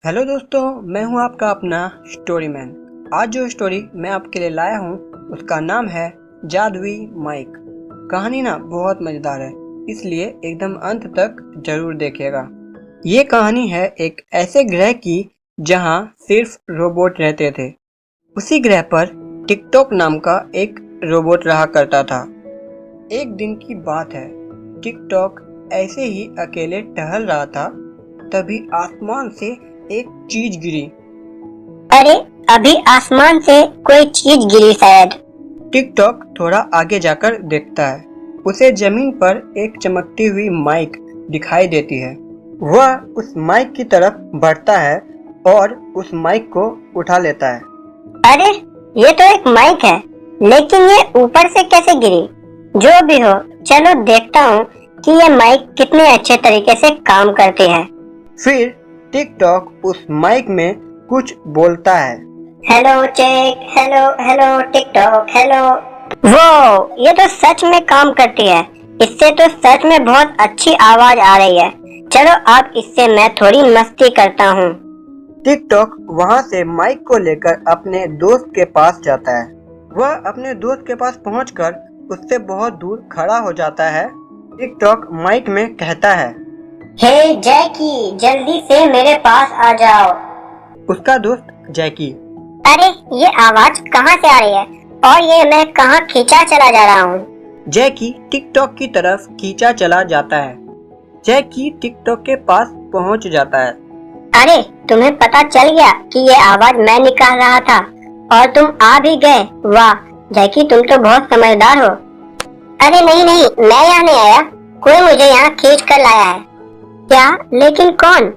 Hello दोस्तों, मैं हूं आपका अपना स्टोरी मैन। आज जो स्टोरी मैं आपके लिए लाया हूं उसका नाम है जादुई माइक। कहानी ना बहुत मज़ेदार है, इसलिए एकदम अंत तक जरूर देखिएगा। ये कहानी है एक ऐसे ग्रह की जहां सिर्फ रोबोट रहते थे। उसी ग्रह पर टिकटॉक नाम का एक रोबोट रहा करता था। एक दिन की बात है, टिकटॉक ऐसे ही अकेले टहल रहा था, तभी आसमान से एक चीज गिरी। अरे, अभी आसमान से कोई चीज गिरी शायद। टिकटॉक थोड़ा आगे जाकर देखता है। उसे जमीन पर एक चमकती हुई माइक दिखाई देती है। वह उस माइक की तरफ बढ़ता है और उस माइक को उठा लेता है। अरे, ये तो एक माइक है, लेकिन ये ऊपर से कैसे गिरी? जो भी हो, चलो देखता हूँ कि ये माइक कितने अच्छे तरीके से काम करती है। फिर टिकटॉक उस माइक में कुछ बोलता है। Hello check, hello hello TikTok, hello. वो ये तो सच में काम करती है। इससे तो सच में बहुत अच्छी आवाज आ रही है। चलो अब इससे मैं थोड़ी मस्ती करता हूँ। टिकटॉक वहां से माइक को लेकर अपने दोस्त के पास जाता है। वह अपने दोस्त के पास पहुंचकर उससे बहुत दूर खड़ा हो जाता है। टिकटॉक माइक में कहता है, हे जैकी, जल्दी से मेरे पास आ जाओ। उसका दोस्त जैकी। अरे, ये आवाज कहाँ से आ रही है और ये मैं कहाँ खींचा चला जा रहा हूँ? जैकी टिकटॉक की तरफ खींचा चला जाता है। जैकी टिकटॉक के पास पहुंच जाता है। अरे, तुम्हें पता चल गया कि ये आवाज मैं निकाल रहा था और तुम आ भी गए। वाह जैकी, तुम तो बहुत समझदार हो। अरे नहीं नहीं, मैं यहाँ नहीं आया, कोई मुझे यहाँ खींच कर लाया है। क्या? लेकिन कौन?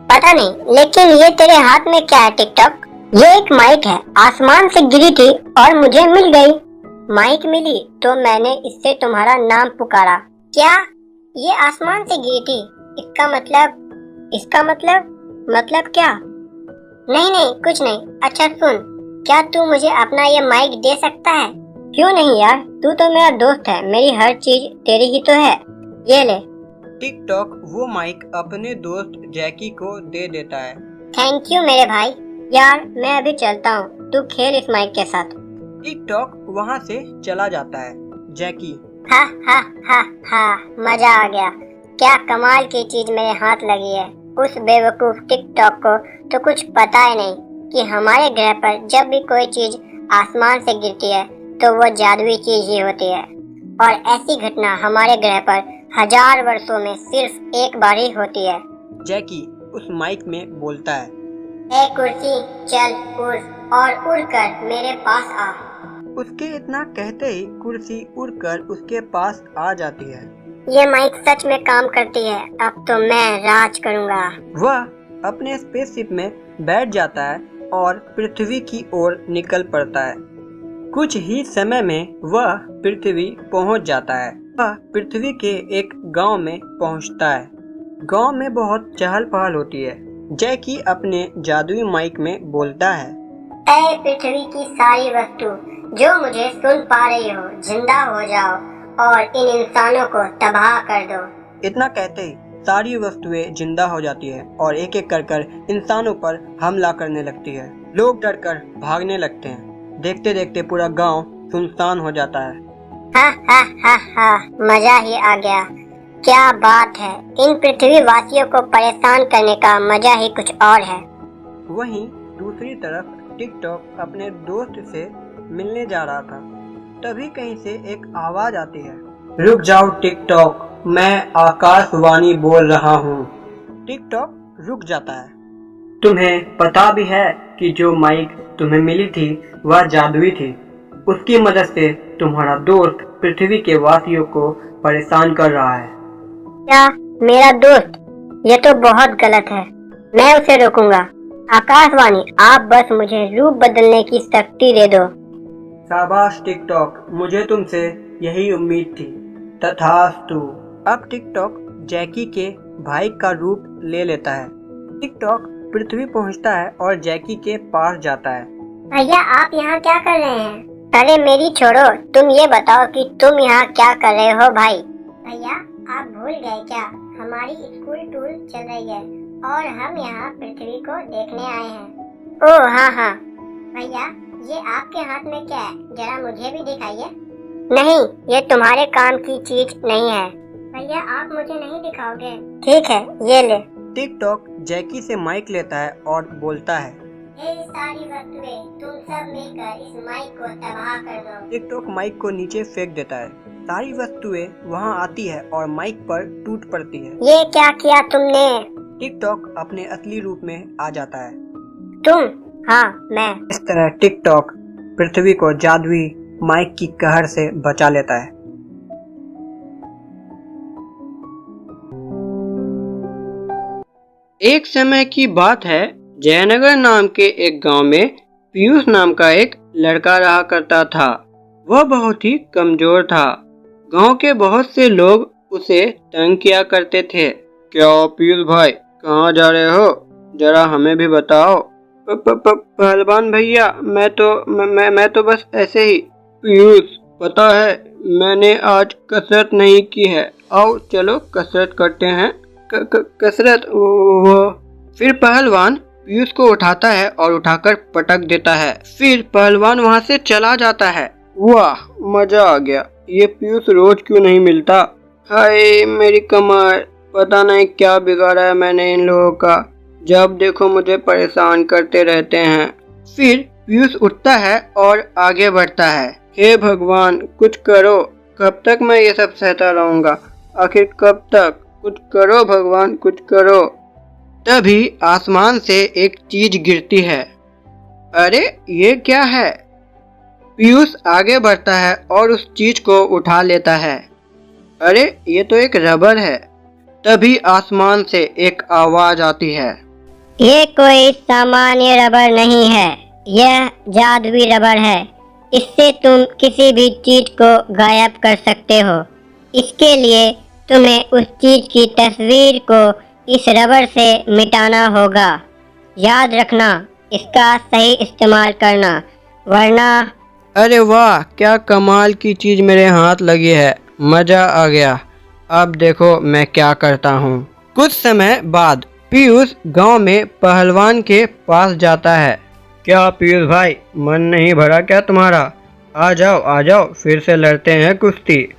पता नहीं, लेकिन ये तेरे हाथ में क्या है टिकटॉक? ये एक माइक है, आसमान से गिरी थी और मुझे मिल गई। माइक मिली तो मैंने इससे तुम्हारा नाम पुकारा। क्या? ये आसमान से गिरी थी? इसका मतलब क्या? नहीं नहीं, कुछ नहीं। अच्छा सुन, क्या तू मुझे अपना ये माइक दे सकता है? क्यों नहीं यार, तू तो मेरा दोस्त है, मेरी हर चीज तेरी ही तो है। ये ले। टिकटॉक वो माइक अपने दोस्त जैकी को दे देता है। थैंक यू मेरे भाई। यार मैं अभी चलता हूँ, तू खेल इस माइक के साथ। टिकटॉक वहां से चला जाता है। जैकी, हा हा हा हा, मजा आ गया। क्या कमाल की चीज मेरे हाथ लगी है। उस बेवकूफ टिकटॉक को तो कुछ पता ही नहीं कि हमारे ग्रह पर जब भी कोई चीज आसमान से गिरती है तो वो जादुई चीज ही होती है, और ऐसी घटना हमारे ग्रह पर 1000 वर्षों में सिर्फ एक बार ही होती है। जैकी उस माइक में बोलता है, ए कुर्सी, चल उड़ और उड़कर मेरे पास आ। उसके इतना कहते ही कुर्सी उड़कर उसके पास आ जाती है। ये माइक सच में काम करती है, अब तो मैं राज करूंगा। वह अपने स्पेसशिप में बैठ जाता है और पृथ्वी की ओर निकल पड़ता है। कुछ ही समय में वह पृथ्वी पहुंच जाता है। वह पृथ्वी के एक गांव में पहुंचता है। गांव में बहुत चहल पहल होती है। जैकी अपने जादुई माइक में बोलता है, ऐ पृथ्वी की सारी वस्तु जो मुझे सुन पा रही हो, जिंदा हो जाओ और इन इंसानों को तबाह कर दो। इतना कहते ही सारी वस्तुएं जिंदा हो जाती है और एक एक कर इंसानों पर हमला करने लगती है। लोग डरकर भागने लगते हैं। देखते देखते पूरा गांव सुनसान हो जाता है। हा हा हा हा, मजा ही आ गया। क्या बात है, इन पृथ्वी वासियों को परेशान करने का मजा ही कुछ और है। वहीं दूसरी तरफ टिकटॉक अपने दोस्त से मिलने जा रहा था। तभी कहीं से एक आवाज आती है, रुक जाओ टिकटॉक, मैं आकाशवाणी बोल रहा हूँ। टिकटॉक रुक जाता है। तुम्हें पता भी है कि जो माइक तुम्हें मिली थी वह जादुई थी। उसकी मदद से तुम्हारा दोस्त पृथ्वी के वासियों को परेशान कर रहा है। क्या? मेरा दोस्त? ये तो बहुत गलत है, मैं उसे रोकूंगा। आकाशवाणी, आप बस मुझे रूप बदलने की शक्ति दे दो। शाबाश टिकटॉक, मुझे तुमसे यही उम्मीद थी। तथास्तु। अब टिकटॉक जैकी के भाई का रूप ले लेता है। टिकटॉक पृथ्वी पहुंचता है और जैकी के पास जाता है। भैया, आप यहाँ क्या कर रहे हैं? अरे मेरी छोड़ो, तुम ये बताओ कि तुम यहाँ क्या कर रहे हो भाई? भैया, आप भूल गए क्या? हमारी स्कूल टूर चल रही है और हम यहाँ पृथ्वी को देखने आए हैं। ओह हाँ हाँ। भैया ये आपके हाथ में क्या है, जरा मुझे भी दिखाइए। नहीं, ये तुम्हारे काम की चीज नहीं है। भैया आप मुझे नहीं दिखाओगे? ठीक है, ये ले। टिक-टॉक जैकी से माइक लेता है और बोलता है, ये सारी वस्तुएं तुम सब मिलकर इस माइक को तबाह कर दो। टिक-टॉक माइक को नीचे फेंक देता है। सारी वस्तुएं वहां आती है और माइक पर टूट पड़ती है। ये क्या किया तुमने? टिक-टॉक अपने असली रूप में आ जाता है। तुम? हाँ मैं। इस तरह टिक-टॉक पृथ्वी को जादुई माइक की कहर से बचा लेता है। एक समय की बात है, जयनगर नाम के एक गांव में पीयूष नाम का एक लड़का रहा करता था। वह बहुत ही कमजोर था। गांव के बहुत से लोग उसे तंग किया करते थे। क्या पीयूष भाई, कहाँ जा रहे हो? जरा हमें भी बताओ। पहलवान भैया, मैं तो बस ऐसे ही। पीयूष, पता है मैंने आज कसरत नहीं की है। आओ चलो कसरत करते हैं। कसरत? वो फिर पहलवान पीयूष को उठाता है और उठाकर पटक देता है। फिर पहलवान वहां से चला जाता है। वाह, मजा आ गया। ये पीयूष रोज क्यों नहीं मिलता? हाय मेरी कमर, पता नहीं क्या बिगाड़ा है मैंने इन लोगों का। जब देखो मुझे परेशान करते रहते हैं। फिर पीयूष उठता है और आगे बढ़ता है। हे भगवान, कुछ करो। कब तक मैं ये सब सहता रहूंगा? आखिर कब तक? कुछ करो भगवान, कुछ करो। तभी आसमान से एक चीज गिरती है। अरे ये क्या है? पीयूष आगे बढ़ता है और उस चीज को उठा लेता है। अरे ये तो एक रबर है। तभी आसमान से एक आवाज आती है। ये कोई सामान्य रबर नहीं है, यह जादुई रबर है। इससे तुम किसी भी चीज को गायब कर सकते हो। इसके लिए तुम्हें उस चीज की तस्वीर को इस रबर से मिटाना होगा। याद रखना, इसका सही इस्तेमाल करना, वरना। अरे वाह, क्या कमाल की चीज मेरे हाथ लगी है। मजा आ गया। अब देखो मैं क्या करता हूँ। कुछ समय बाद पीयूष गांव में पहलवान के पास जाता है। क्या पीयूष भाई, मन नहीं भरा क्या तुम्हारा? आ जाओ, फिर से लड़ते हैं कुश्ती।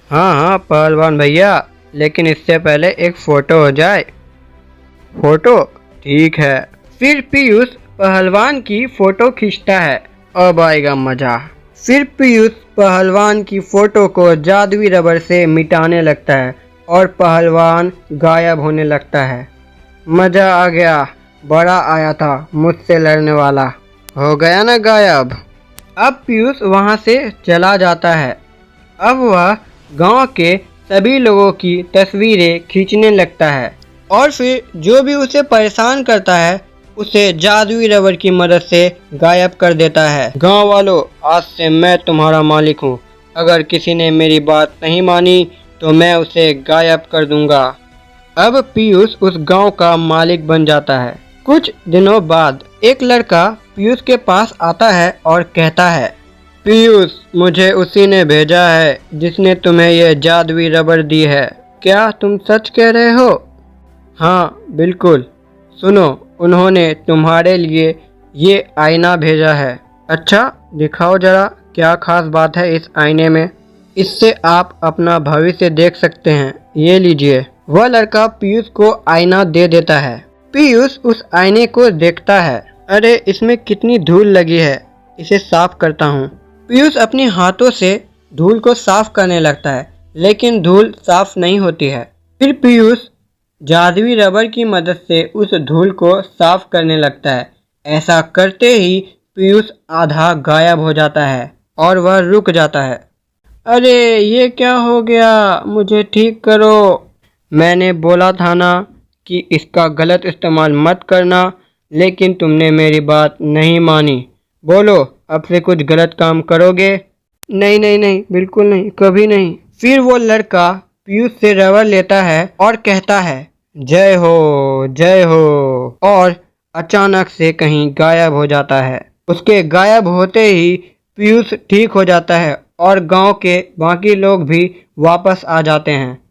हाँ हाँ पहलवान भैया, लेकिन इससे पहले एक फोटो हो जाए। फोटो? ठीक है। फिर पीयूष पहलवान की फोटो खींचता है। अब आएगा मजा। फिर पीयूष पहलवान की फोटो को जादुई रबर से मिटाने लगता है और पहलवान गायब होने लगता है। मजा आ गया। बड़ा आया था मुझसे लड़ने वाला, हो गया ना गायब। अब पीयूष वहां से चला जाता है। अब वह गांव के सभी लोगों की तस्वीरें खींचने लगता है और फिर जो भी उसे परेशान करता है उसे जादुई रबर की मदद से गायब कर देता है। गांव वालों, आज से मैं तुम्हारा मालिक हूँ। अगर किसी ने मेरी बात नहीं मानी तो मैं उसे गायब कर दूंगा। अब पीयूष उस गांव का मालिक बन जाता है। कुछ दिनों बाद एक लड़का पीयूष के पास आता है और कहता है, पीयूष, मुझे उसी ने भेजा है जिसने तुम्हें यह जादुई रबर दी है। क्या तुम सच कह रहे हो? हाँ बिल्कुल। सुनो, उन्होंने तुम्हारे लिए ये आईना भेजा है। अच्छा, दिखाओ जरा, क्या खास बात है इस आईने में? इससे आप अपना भविष्य देख सकते हैं। ये लीजिए। वह लड़का पीयूष को आईना दे देता है। पीयूष उस आईने को देखता है। अरे इसमें कितनी धूल लगी है, इसे साफ करता हूँ। पीयूष अपने हाथों से धूल को साफ करने लगता है, लेकिन धूल साफ नहीं होती है। फिर पीयूष जादुई रबर की मदद से उस धूल को साफ करने लगता है। ऐसा करते ही पीयूष आधा गायब हो जाता है और वह रुक जाता है। अरे ये क्या हो गया? मुझे ठीक करो। मैंने बोला था ना कि इसका गलत इस्तेमाल मत करना, लेकिन तुमने मेरी बात नहीं मानी। बोलो, अब से कुछ गलत काम करोगे? नहीं नहीं नहीं, बिल्कुल नहीं, कभी नहीं। फिर वो लड़का पीयूष से रबर लेता है और कहता है, जय हो जय हो, और अचानक से कहीं गायब हो जाता है। उसके गायब होते ही पीयूष ठीक हो जाता है और गांव के बाकी लोग भी वापस आ जाते हैं।